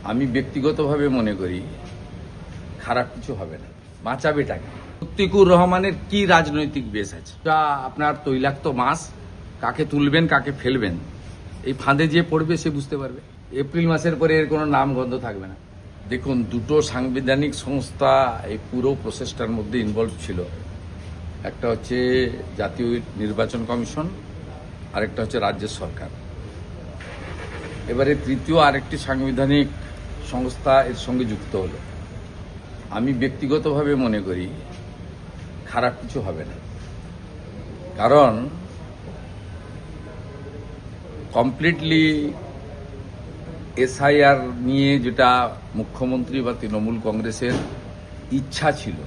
আমি ব্যক্তিগতভাবে মনে করি খারাপ কিছু হবে না, বাঁচাবেটাকে। মুত্তিকুর রহমানের কি রাজনৈতিক বেস আছে? আপনার তৈলাক্ত মাছ কাকে তুলবেন কাকে ফেলবেন এই ফাঁদে যে পড়বে সে বুঝতে পারবে। এপ্রিল মাসের পরে এর কোনো নাম গন্ধ থাকবে না। দেখুন, দুটো সাংবিধানিক সংস্থা এই পুরো প্রসেসটার মধ্যে ইনভলভ ছিল। একটা হচ্ছে জাতীয় নির্বাচন কমিশন, আরেকটা হচ্ছে রাজ্য সরকার। এবারে তৃতীয় আরেকটি সাংবিধানিক সংস্থা এর সঙ্গে যুক্ত হলো। আমি ব্যক্তিগতভাবে মনে করি খারাপ কিছু হবে না, কারণ কমপ্লিটলি এসআইআর নিয়ে যেটা মুখ্যমন্ত্রী বা তৃণমূল কংগ্রেসের ইচ্ছা ছিল,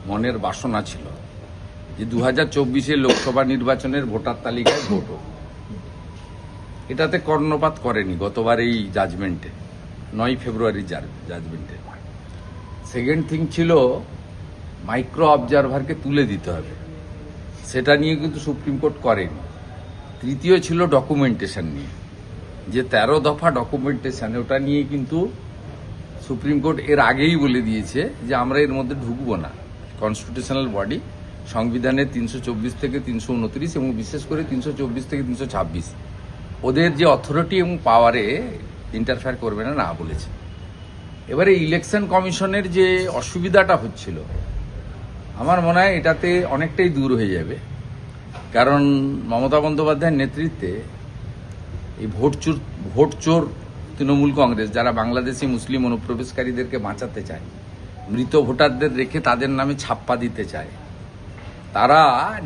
মনের বাসনা ছিল যে 2024 লোকসভা নির্বাচনের ভোটার তালিকায় ভোট হোক, এটাতে কর্ণপাত করেনি গতবার এই জাজমেন্টে, 9 ফেব্রুয়ারি জাজমেন্টে। সেকেন্ড থিং ছিল মাইক্রো অবজারভারকে তুলে দিতে হবে, সেটা নিয়ে কিন্তু সুপ্রিম কোর্ট করেনি। তৃতীয় ছিল ডকুমেন্টেশন নিয়ে, যে 13 দফা ডকুমেন্টেশন, ওটা নিয়ে কিন্তু সুপ্রিম কোর্ট এর আগেই বলে দিয়েছে যে আমরা এর মধ্যে ঢুকবো না। কনস্টিটিউশনাল বডি সংবিধানের 324 থেকে 329 এবং বিশেষ করে 324 থেকে 326 ওদের যে অথরিটি এবং পাওয়ারে ইন্টারফেয়ার করবে না বলেছে। এবারে ইলেকশন কমিশনের যে অসুবিধাটা হচ্ছিল, আমার মনে হয় এটাতে অনেকটাই দূর হয়ে যাবে, কারণ মমতা বন্দ্যোপাধ্যায়ের নেতৃত্বে এই ভোট চোর তৃণমূল কংগ্রেস, যারা বাংলাদেশি মুসলিম অনুপ্রবেশকারীদেরকে বাঁচাতে চায়, মৃত ভোটারদের রেখে তাদের নামে ছাপ্পা দিতে চায়, তারা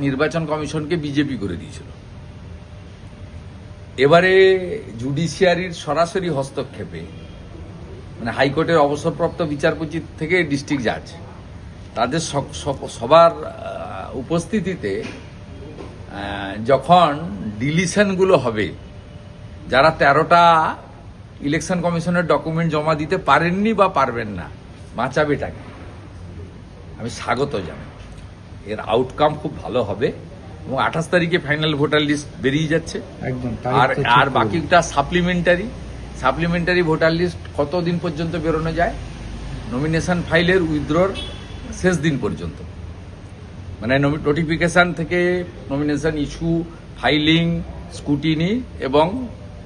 নির্বাচন কমিশনকে বিজেপি করে দিয়েছিল। এবারে জুডিশিয়ারির সরাসরি হস্তক্ষেপে, মানে হাইকোর্টের অবসরপ্রাপ্ত বিচারপতি থেকে ডিস্ট্রিক্ট জাজ, তাদের সবার উপস্থিতিতে যখন ডিলিশনগুলো হবে, যারা 13টা ইলেকশন কমিশনের ডকুমেন্ট জমা দিতে পারেননি বা পারবেন না, বাঁচাবেটাকে আমি স্বাগত জানাই। এর আউটকাম খুব ভালো হবে এবং 28 তারিখে ফাইনাল ভোটার লিস্ট বেরিয়ে যাচ্ছে। একদম। আর বাকিটা সাপ্লিমেন্টারি ভোটার লিস্ট কতদিন পর্যন্ত বেরোনো যায়? নমিনেশন ফাইলের উইথড্রর শেষ দিন পর্যন্ত, মানে নোটিফিকেশন থেকে নমিনেশন ইস্যু, ফাইলিং, স্কুটিনি এবং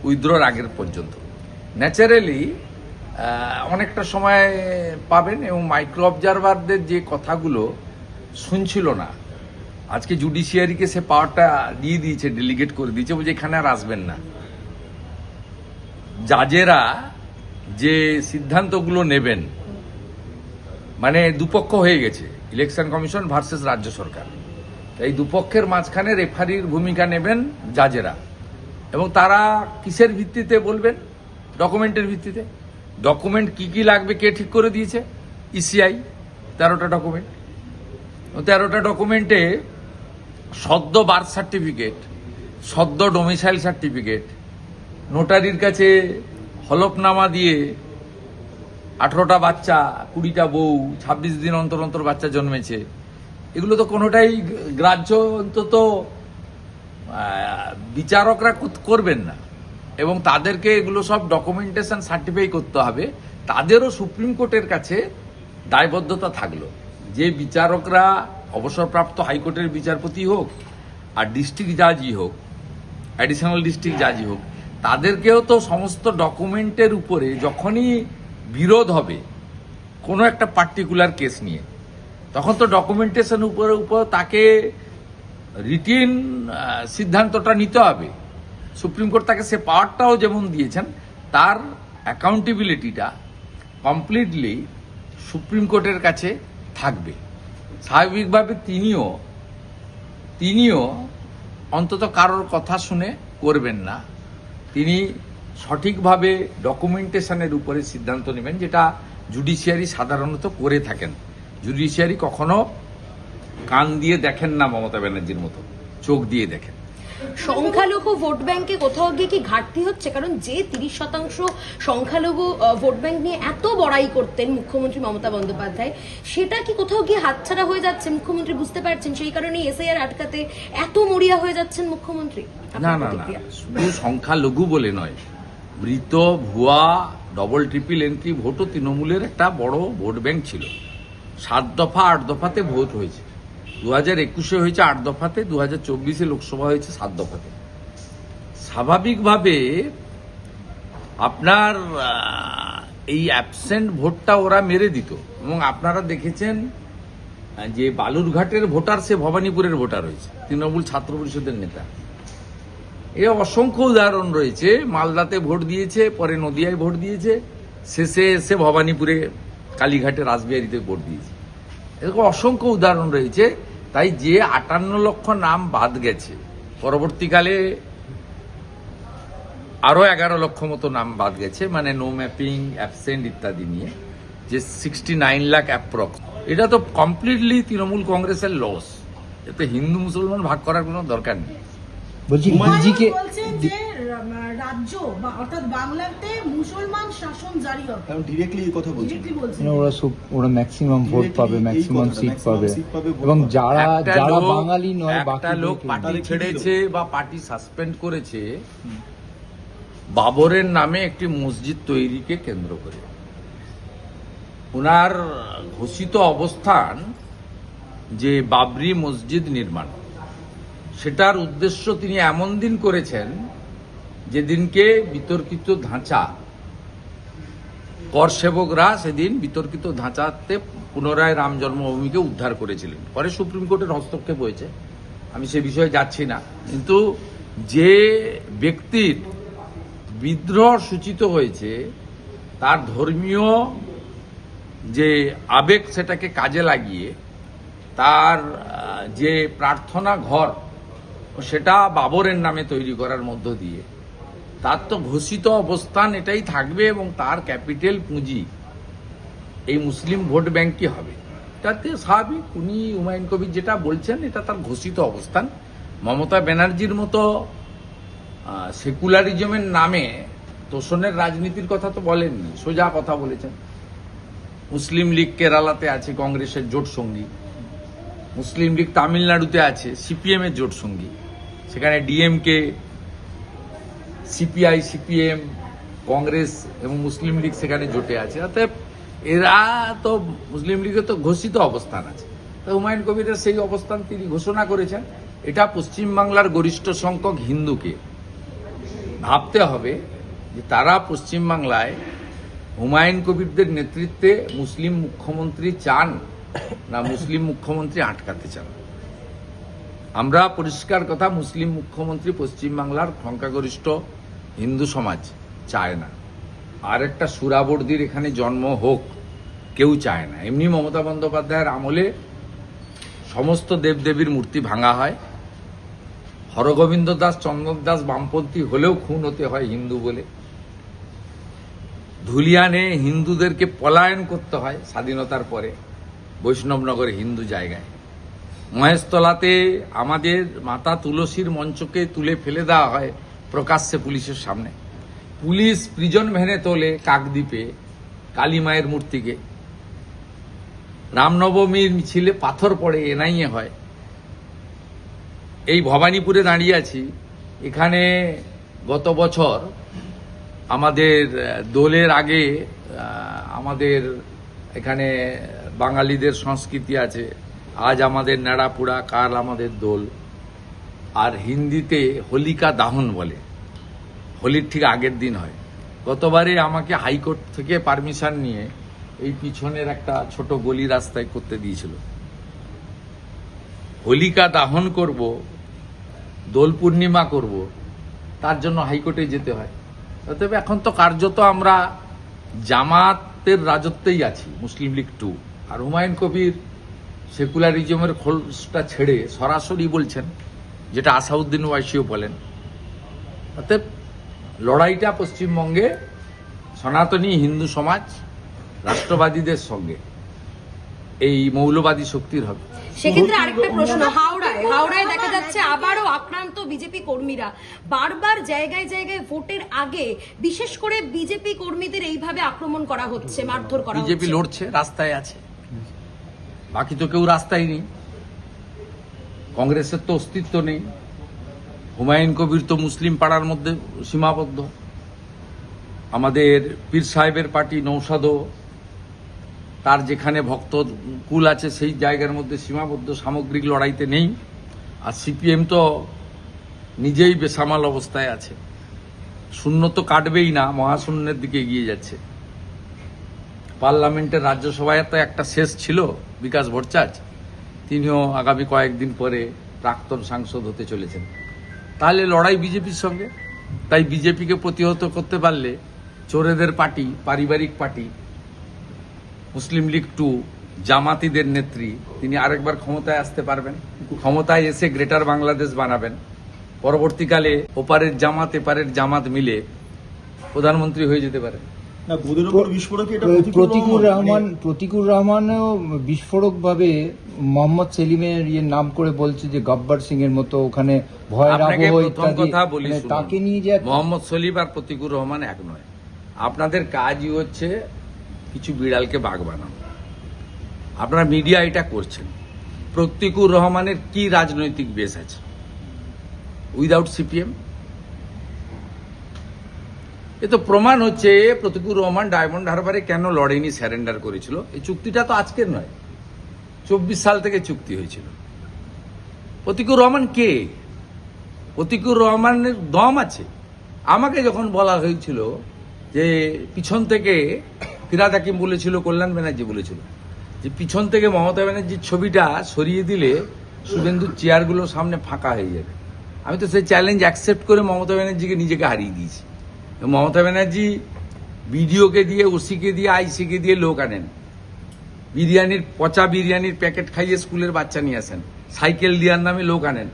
উইথড্রর আগের পর্যন্ত ন্যাচারালি অনেকটা সময় পাবেন। এবং মাইক্রো অবজারভারদের যে কথাগুলো শুনছিল না, আজকে জুডিশিয়ারিকে সে পাওয়ারটা দিয়ে দিয়েছে, ডেলিগেট করে দিয়েছে, বলছে এখানে আর আসবেন না। জাজেরা যে সিদ্ধান্তগুলো নেবেন, মানে দুপক্ষ হয়ে গেছে, ইলেকশন কমিশন ভার্সেস রাজ্য সরকার, এই দুপক্ষের মাঝখানে রেফারির ভূমিকা নেবেন জাজেরা। এবং তারা কিসের ভিত্তিতে বলবেন? ডকুমেন্টের ভিত্তিতে। ডকুমেন্ট কি কি লাগবে কে ঠিক করে দিয়েছে? ECI 13টা document. 13টা ডকুমেন্টে সদ্য বার্থ সার্টিফিকেট, সদ্য ডোমিসাইল সার্টিফিকেট, নোটারির কাছে হলফনামা দিয়ে 18টা বাচ্চা, 20টা বউ, 26 দিন অন্তর অন্তর বাচ্চা জন্মেছে, এগুলো তো কোনোটাই গ্রাহ্য অন্তত বিচারকরা করবেন না। এবং তাদেরকে এগুলো সব ডকুমেন্টেশন সার্টিফাই করতে হবে। তাদেরও সুপ্রিম কোর্টের কাছে দায়বদ্ধতা থাকলো যে বিচারকরা অবসরপ্রাপ্ত হাইকোর্টের বিচারপতি হোক আর ডিস্ট্রিক্ট জাজই হোক, অ্যাডিশনাল ডিস্ট্রিক্ট জাজই হোক, তাদেরকেও তো সমস্ত ডকুমেন্টের উপরে যখনই বিরোধ হবে কোনো একটা পার্টিকুলার কেস নিয়ে, তখন তো ডকুমেন্টেশন উপর তাকে রিটিন সিদ্ধান্তটা নিতে হবে। সুপ্রিম কোর্ট তাকে সে পাওয়ারটাও যেমন দিয়েছেন, তার অ্যাকাউন্টেবিলিটিটা কমপ্লিটলি সুপ্রিম কোর্টের কাছে থাকবে। স্বাভাবিকভাবে তিনিও অন্তত কারোর কথা শুনে করবেন না, তিনি সঠিকভাবে ডকুমেন্টেশনের উপরে সিদ্ধান্ত নেবেন, যেটা জুডিশিয়ারি সাধারণত করে থাকেন। জুডিশিয়ারি কখনো কান দিয়ে দেখেন না মমতা ব্যানার্জির মতো, চোখ দিয়ে দেখেন। সংখ্যালঘু ভোট ব্যাংকে কোথাও গিয়ে কি ঘাটতি হচ্ছে? কারণ যে 30% সংখ্যালঘু ভোট ব্যাংক নিয়ে এত বড়াই করতেন মুখ্যমন্ত্রী মমতা বন্দ্যোপাধ্যায়, সেটা কি কোথাও গিয়ে হাতছাড়া হয়ে যাচ্ছে? মুখ্যমন্ত্রী বুঝতে পারছেন, সেই কারণে এসআইআর আটকাতে এত মরিয়া হয়ে যাচ্ছেন মুখ্যমন্ত্রী? না, শুধু সংখ্যালঘু বলে নয়, মৃত ভুয়া ডবল ট্রিপল এন্ট্রি ভোটও তৃণমূলের একটা বড় ভোট ব্যাংক ছিল। 7 দফা 8 দফাতে ভোট হয়েছে। 2021 হয়েছে 8 দফাতে, 2024 লোকসভা হয়েছে 7 দফাতে। স্বাভাবিকভাবে আপনার এই অ্যাবসেন্ট ভোটটা ওরা মেরে দিত। এবং আপনারা দেখেছেন যে বালুরঘাটের ভোটার সে ভবানীপুরের ভোটার হয়েছে, তৃণমূল ছাত্র পরিষদের নেতা। এ অসংখ্য উদাহরণ রয়েছে। মালদাতে ভোট দিয়েছে, পরে নদিয়ায় ভোট দিয়েছে, শেষে এসে ভবানীপুরে কালীঘাটে রাসবিহারীতে ভোট দিয়েছে। এরকম অসংখ্য উদাহরণ রয়েছে। তাই যে 58 লক্ষ নাম বাদ গেছে, পরবর্তীকালে আরো 11 লক্ষ মতো নাম বাদ গেছে, মানে নো ম্যাপিং, অ্যাবসেন্ট ইত্যাদি নিয়ে, যে 69 লাখ অ্যাপ্রক্স। এটা তো কমপ্লিটলি তৃণমূল কংগ্রেসের লস। এতে হিন্দু মুসলমান ভাগ করার কোনো দরকার নেই। বলছি হুমায়ুন বলছেন যে রাজ্য অর্থাৎ বাংলাতে মুসলমান শাসন জারি হবে, কারণ ডিরেক্টলি এই কথা বলছেন, ডিরেক্টলি বলছেন। মানে ওরা ম্যাক্সিমাম ভোট পাবে, এই ম্যাক্সিমাম কথাটা, সিট maximum পাবে, seat পাবে, ভোট এবং পাবে। যারা একটা যারা লোক- বাঙালি নয় একটা বাকি লোক লোকের- পার্টি তাহলে কি ছেড়েছে বা পার্টি সাসপেন্ড করেছে বাবরের নামে একটি মসজিদ তৈরিকে কেন্দ্র করে। ওনার ঘোষিত অবস্থান যে বাবরি মসজিদ নির্মাণ, সেটার উদ্দেশ্য তিনি এমন দিন করেছেন যেদিনকে বিতর্কিত ধাঁচা, কর সেবকরা সেদিন বিতর্কিত ধাঁচাতে পুনরায় রাম জন্মভূমিকে উদ্ধার করেছিলেন। পরে সুপ্রিম কোর্টের হস্তক্ষেপ হয়েছে, আমি সে বিষয়ে যাচ্ছি না। কিন্তু যে ব্যক্তির বিদ্রোহ সূচিত হয়েছে, তার ধর্মীয় যে আবেগ সেটাকে কাজে লাগিয়ে তার যে প্রার্থনা ঘর, সেটা বাবরের নামে তৈরি করার মধ্য দিয়ে তার তো ঘোষিত অবস্থান এটাই থাকবে, এবং তার ক্যাপিটাল পুঁজি এই মুসলিম ভোট ব্যাংকই হবে। তাতে স্বাভাবিক উনি হুমায়ুন কবির যেটা বলছেন এটা তার ঘোষিত অবস্থান। মমতা ব্যানার্জির মতো সেকুলারিজমের নামে তোষণের রাজনীতির কথা তো বলেননি, সোজা কথা বলেছেন। মুসলিম লীগ কেরালাতে আছে কংগ্রেসের জোট সঙ্গী, মুসলিম লীগ তামিলনাড়ুতে আছে সিপিএম এর জোট সঙ্গী, সেখানে ডিএমকে, সিপিআই, সিপিএম, কংগ্রেস এবং মুসলিম লীগ সেখানে জোটে আছে। অতএব এরা তো মুসলিম লীগের তো ঘোষিত অবস্থান আছে। তো হুমায়ুন কবিরের সেই অবস্থান তিনি ঘোষণা করেছেন। এটা পশ্চিমবাংলার গরিষ্ঠ সংখ্যক হিন্দুকে ভাবতে হবে যে তারা পশ্চিমবাংলায় হুমায়ুন কবিরদের নেতৃত্বে মুসলিম মুখ্যমন্ত্রী চান না মুসলিম মুখ্যমন্ত্রী আটকাতে চান। আমরা পরিষ্কার কথা, মুসলিম মুখ্যমন্ত্রী পশ্চিমবাংলার সংখ্যাগরিষ্ঠ হিন্দু সমাজ চায় না। আর একটা সুরাবর্দির এখানে জন্ম হোক কেউ চায় না। এমনি মমতা বন্দ্যোপাধ্যায়ের আমলে সমস্ত দেবদেবীর মূর্তি ভাঙা হয়, হরগোবিন্দ দাস, চন্দন দাস বামপন্থী হলেও খুন হতে হয় হিন্দু বলে, ধুলিয়ানে হিন্দুদেরকে পলায়ন করতে হয় স্বাধীনতার পরে বৈষ্ণবনগরে হিন্দু জায়গায়, মহেশতলাতে আমাদের মাতা তুলসীর মঞ্চকে তুলে ফেলে দেওয়া হয় প্রকাশ্যে পুলিশের সামনে, পুলিশ প্রিজন ভ্যানে তোলে কাকদ্বীপে কালী মায়ের মূর্তিকে, রামনবমীর মিছিলে পাথর পড়ে এনআইএ হয়। এই ভবানীপুরে দাঁড়িয়ে আছি, এখানে গত বছর আমাদের দোলের আগে আমাদের এখানে বাঙালিদের সংস্কৃতি আছে, আজ আমাদের নেড়াপুড়া, কাল আমাদের দোল, আর হিন্দিতে হোলিকা দাহন বলে, হোলির ঠিক আগের দিন হয়। গতবারে আমাকে হাইকোর্ট থেকে পারমিশন নিয়ে এই পিছনের একটা ছোট গলি রাস্তায় করতে দিয়েছিল। হোলিকা দাহন করব, দোল পূর্ণিমা করব, তার জন্য হাইকোর্টে যেতে হয়। অতএব এখন তো কার্যত আমরা জামাতের রাজত্বেই আছি, মুসলিম লীগ 2। আর হুমায়ুন কবির সেকুলারিজমের খোলসটা ছেড়ে সরাসরি বলছেন, যেটা আসাউদ্দিন ওয়াইসিও বলেন। অতএব লড়াইটা পশ্চিমবঙ্গে সনাতনী হিন্দু সমাজ রাষ্ট্রবাদীদের সঙ্গে এই মৌলবাদী শক্তির হবে। সেক্ষেত্রে আরেকটা প্রশ্ন, হাওড়ায় দেখা যাচ্ছে আবারও আক্রান্ত বিজেপি কর্মীরা। বারবার জায়গায় জায়গায় ভোটের আগে বিশেষ করে বিজেপি কর্মীদের এইভাবে আক্রমণ করা হচ্ছে, মারধর করা হচ্ছে। বিজেপি লড়ছে, রাস্তায় আছে, বাকি তো কেউ রাস্তায় নেই। কংগ্রেসের তো অস্তিত্ব নেই। হুমায়ুন কবির তো মুসলিম পাড়ার মধ্যে সীমাবদ্ধ। আমাদের পীর সাহেবের পার্টি নৌসাদও তার যেখানে ভক্ত কুল আছে সেই জায়গার মধ্যে সীমাবদ্ধ সামগ্রিক লড়াইতে নেই। আর সিপিএম তো নিজেই বেসামাল অবস্থায় আছে, শূন্য তো কাটবেই না, মহাশূন্যের দিকে এগিয়ে যাচ্ছে। পার্লামেন্টের রাজ্যসভায় তো একটা শেষ ছিল বিকাশ ভট্টাচার্য, তিনিও আগামী কয়েকদিন পরে প্রাক্তন সাংসদ হতে চলেছেন। তাহলে লড়াই বিজেপির সঙ্গে। তাই বিজেপিকে প্রতিহত করতে পারলে চোরেদের পার্টি, পারিবারিক পার্টি, মুসলিম লীগ 2, জামাতিদের নেত্রী, তিনি আরেকবার ক্ষমতায় আসতে পারবেন। ক্ষমতায় এসে গ্রেটার বাংলাদেশ বানাবেন। পরবর্তীকালে ওপারের জামাত এপারের জামাত মিলে প্রধানমন্ত্রী হয়ে যেতে পারেন। না, বোধের উপর বিস্ফোরক এটা প্রতিকুর রহমানও বিস্ফোরক ভাবে মোহাম্মদ সেলিমের নাম করে বলছে যে গব্বর সিং এর মতো ওখানে ভয়ের আপনাকে আবহ প্রথম ইত্যাদি, কথা বলি, মানে শুনুন। তাকে নিয়ে যে মোহাম্মদ সলিম আর প্রতিকুর রহমান এক নয়। আপনাদের কাজই হচ্ছে কিছু বিড়ালকে বাঘ বানানো। আপনারা মিডিয়া এটা করছেন। প্রতিকুর রহমানের কি রাজনৈতিক বেস আছে উইদাউট সিপিএম? এ তো প্রমাণ হচ্ছে প্রতিকুর রহমান ডায়মন্ড হারবারে কেন লড়েনি, স্যারেন্ডার করেছিল। এই চুক্তিটা তো আজকের নয়, 24 সাল থেকে চুক্তি হয়েছিল। প্রতিকুর রহমান কে? প্রতিকুর রহমানের দম আছে। আমাকে যখন বলা হয়েছিল যে পিছন থেকে, ফিরাদ হাকিম বলেছিল, কল্যাণ ব্যানার্জি বলেছিল যে পিছন থেকে মমতা ব্যানার্জির ছবিটা সরিয়ে দিলে শুভেন্দুর চেয়ারগুলো সামনে ফাঁকা হয়ে যাবে, আমি তো সেই চ্যালেঞ্জ অ্যাকসেপ্ট করে মমতা ব্যানার্জিকে নিজেকে হারিয়ে দিয়েছি। মমতা ব্যানার্জি বিডিওকে দিয়ে, ওসিকে দিয়ে, আইসিকে দিয়ে লোক আনেন, বিরিয়ানির পচা বিরিয়ানির প্যাকেট খাইয়ে স্কুলের বাচ্চা নিয়ে আসেন, সাইকেল দেওয়ার নামে লোক আনেন।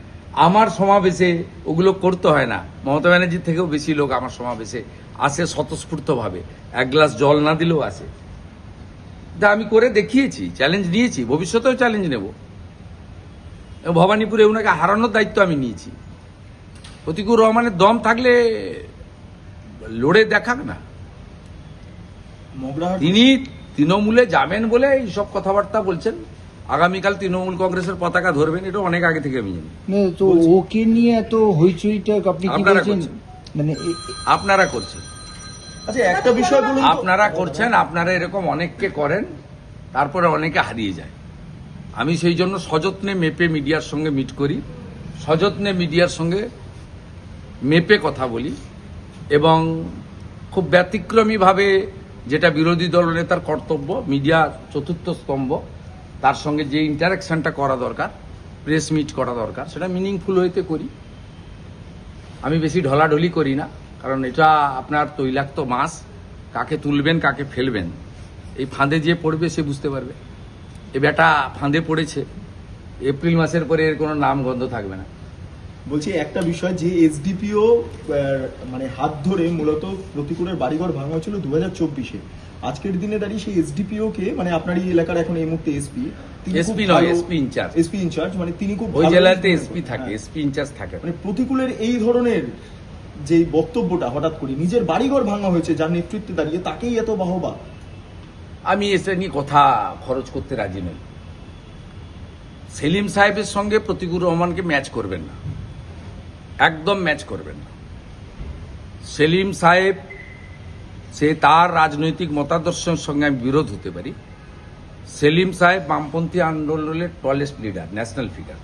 আমার সমাবেশে ওগুলো করতে হয় না। মমতা ব্যানার্জির থেকেও বেশি লোক আমার সমাবেশে আসে স্বতঃস্ফূর্তভাবে, এক গ্লাস জল না দিলেও আসে। তা আমি করে দেখিয়েছি, চ্যালেঞ্জ নিয়েছি, ভবিষ্যতেও চ্যালেঞ্জ নেব। ভবানীপুরে ওনাকে হারানোর দায়িত্ব আমি নিয়েছি। প্রতিকুর রহমানের দম থাকলে লড়ে দেখাক না। মগরাহাট তিনি তৃণমূলে যাবেন বলে এইসব কথাবার্তা বলছেন। আগামীকাল তৃণমূল কংগ্রেসের পতাকা ধরবেন, এটা অনেক আগে থেকে আমি জানি। তো ওকে নিয়ে এত হইচইটা আপনি কি আপনারা বলছেন? করছেন। মানে আপনারা করছেন, আচ্ছা, একটা বিষয় বলুন তো। আপনারা করছেন, আপনারা এরকম অনেককে করেন, তারপরে অনেকে হারিয়ে যায়। আমি সেই জন্য সযত্নে মেপে মিডিয়ার সঙ্গে মিট করি, সযত্নে মিডিয়ার সঙ্গে মেপে কথা বলি, এবং খুব ব্যতিক্রমীভাবে যেটা বিরোধী দলনেতার কর্তব্য, মিডিয়া চতুর্থ স্তম্ভ, তার সঙ্গে যে ইন্টারাকশনটা করা দরকার, প্রেস মিট করা দরকার, সেটা মিনিংফুল হইতে করি। আমি বেশি ঢলাঢলি করি না, কারণ এটা আপনার তৈলাক্ত মাছ, কাকে তুলবেন কাকে ফেলবেন এই ফাঁদে যে পড়বে সে বুঝতে পারবে। এ বেটা ফাঁদে পড়েছে, এপ্রিল মাসের পরে এর কোনো নাম গন্ধ থাকবে না। বলছি একটা বিষয়, যে এসডিপিও মানে হাত ধরে মূলত প্রতিকুরের বাড়িঘর ভাঙা হয়েছিল 2024-এ, আজকের দিনে দাঁড়িয়ে সেই এসডিপিও কে, মানে আপনার এই এলাকার এখন এই মুহূর্তে এসপি, এসপি নয়, এসপি ইনচার্জ। এসপি ইনচার্জ, মানে তিনি খুব ওই ভালো জেলাতে মনে এসপি করেন। থাকে, হ্যাঁ। এসপি ইনচার্জ থাকে। মানে প্রতিকুলের এই ধরনের যে বক্তব্যটা হঠাৎ করে, নিজের বাড়িঘর ভাঙা হয়েছে যার নেতৃত্বে দাঁড়িয়ে, তাকেই এত বাহবা। আমি এসে নিয়ে কথা খরচ করতে রাজি নই। সেলিম সাহেবের সঙ্গে প্রতিকুর রহমানকে ম্যাচ করবেন না, একদম ম্যাচ করবেন না। সেলিম সাহেব, সে তার রাজনৈতিক মতাদর্শের সঙ্গে আমি বিরোধ হতে পারি। সেলিম সাহেব বামপন্থী আন্দোলনের টলেস্ট লিডার, ন্যাশনাল ফিগার,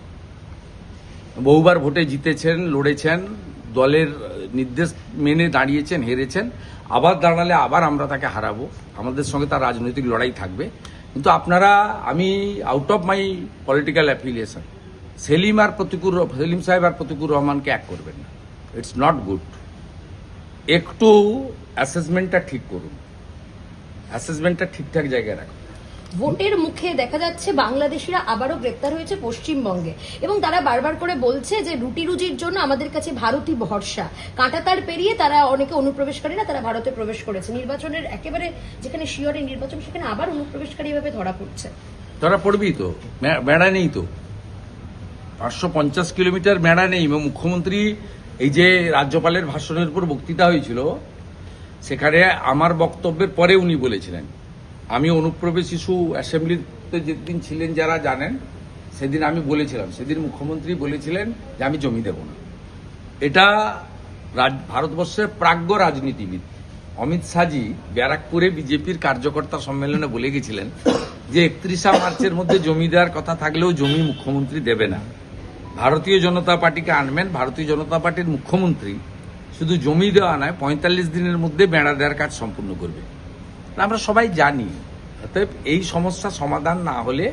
বহুবার ভোটে জিতেছেন, লড়েছেন, দলের নির্দেশ মেনে দাঁড়িয়েছেন, হেরেছেন, আবার দাঁড়ালে আবার আমরা তাকে হারাবো, আমাদের সঙ্গে তার রাজনৈতিক লড়াই থাকবে। কিন্তু আপনারা, আমি out of my political affiliation, Selim সাহেব আর প্রতিকুর রহমানকে এক করবেন না। It's not good. একটু অ্যাসেসমেন্টটা ঠিক করুন, অ্যাসেসমেন্টটা ঠিকঠাক জায়গায় রাখুন। ভোটের মুখে দেখা যাচ্ছে বাংলাদেশিরা আবারও গ্রেপ্তার হয়েছে পশ্চিমবঙ্গে, এবং তারা বারবার করে বলছে যে রুটি রুজির জন্য আমাদের কাছে ভারতই ভরসা। কাঁটাতার পেরিয়ে তারা, অনেকে অনুপ্রবেশকারীরা তারা ভারতে প্রবেশ করেছে। নির্বাচনের একেবারে যেখানে শিয়রের নির্বাচন, সেখানে আবার অনুপ্রবেশকারী ভাবে ধরা পড়ছে। ধরা পড়বেই তো, মেড়া নেই তো, 550 কিলোমিটার মেড়া নেই। এবং মুখ্যমন্ত্রী, এই যে রাজ্যপালের ভাষণের উপর বক্তৃতা হয়েছিল, সেখানে আমার বক্তব্যের পরে উনি বলেছিলেন, আমি অনুপ্রবেশ ইস্যু অ্যাসেম্বলিতে যেদিন ছিলেন যারা জানেন, সেদিন আমি বলেছিলাম, সেদিন মুখ্যমন্ত্রী বলেছিলেন যে আমি জমি দেব না। এটা ভারতবর্ষের প্রাজ্ঞ রাজনীতিবিদ, অমিত শাহজি ব্যারাকপুরে বিজেপির কার্যকর্তা সম্মেলনে বলে গেছিলেন যে 31 মার্চের মধ্যে জমি দেওয়ার কথা থাকলেও জমি মুখ্যমন্ত্রী দেবে না, ভারতীয় জনতা পার্টিকে আনবেন, ভারতীয় জনতা পার্টির মুখ্যমন্ত্রী শুধু জমি দেওয়া নয় 45 দিনের মধ্যে বেড়া দেওয়ার কাজ সম্পূর্ণ করবে। আমরা সবাই জানি, অতএব এই সমস্যা সমাধান না হলে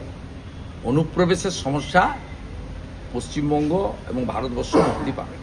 অনুপ্রবেশের সমস্যা পশ্চিমবঙ্গ এবং ভারতবর্ষ মুক্তি পাবে।